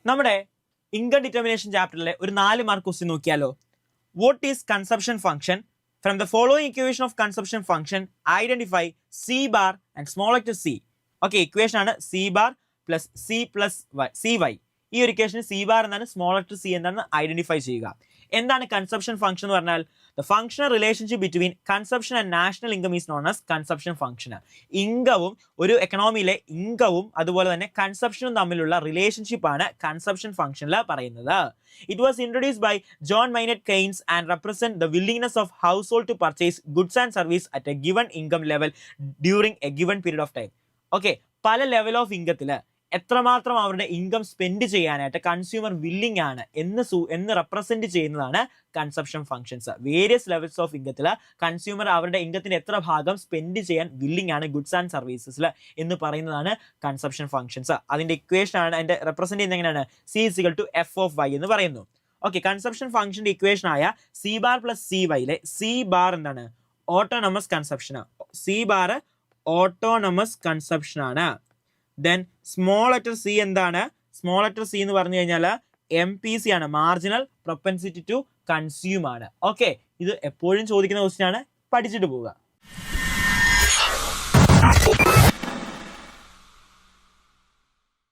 നമ്മുടെ income determination ചാപ്റ്ററിലെ ഒരു 4 മാർക്ക് ക്വസ്റ്റ്യൻ നോക്കിയാലോ. What is consumption function? From the following equation of consumption function identify C bar and small letter C. Okay, equation ആണ് C bar plus C plus C Y. ഈ ഒരു equation C bar എന്താണ്, small letter C എന്താണെന്ന് identify ചെയ്യുക. എന്താണ് consumption function എന്ന് പറഞ്ഞാൽ? The functional relationship between consumption and national income is known as consumption function. ഇൻകവും ഒരു എക്കണോമിയിലെ ഇൻകവും അതുപോലെ തന്നെ കൺസപ്ഷനും തമ്മിലുള്ള റിലേഷൻഷിപ്പ് ആണ് കൺസപ്ഷൻ ഫംഗ്ഷനിൽ പറയുന്നത്. It was introduced by John Maynard Keynes and represent the willingness of household to purchase goods and service at a given income level during a given period of time. Okay, പല level of ഇൻകത്തിൽ എത്രമാത്രം അവരുടെ income spend ചെയ്യാനായിട്ട് consumer willing ആണ് എന്ന് represent ചെയ്യുന്നതാണ് consumption functions. Various levels of ഇൻകത്തിൽ consumer അവരുടെ ഇൻകത്തിന് എത്ര ഭാഗം സ്പെൻഡ് ചെയ്യാൻ വില്ലിംഗ് ആണ് ഗുഡ്സ് ആൻഡ് സർവീസസിൽ എന്ന് പറയുന്നതാണ് കൺസപ്ഷൻ ഫംഗ്ഷൻസ്. അതിന്റെ ഇക്വേഷൻ ആണ് അതിന്റെ റെപ്രസെന്റ് ചെയ്യുന്നത് എങ്ങനെയാണ്? C is equal to F of Y എന്ന് പറയുന്നു. ഓക്കെ, കൺസപ്ഷൻ ഫംഗ്ഷന്റെ ഇക്വേഷൻ ആയ സി ബാർ പ്ലസ് സി വൈയിലെ സി ബാർ എന്താണ്? Autonomous consumption. C bar autonomous consumption ആണ്. ദെൻ സ്മോൾ ലെറ്റർ സി എന്താണ്? സ്മോൾ ലെറ്റർ സി എന്ന് പറഞ്ഞു കഴിഞ്ഞാൽ MPC ആണ്, മാർജിനൽ പ്രൊപ്പൻസിറ്റി ടു കൺസ്യൂം ആണ്. ഓക്കെ, ഇത് എപ്പോഴും ചോദിക്കുന്ന ക്വസ്റ്റ്യൻ ആണ്, പഠിച്ചിട്ട് പോവുക.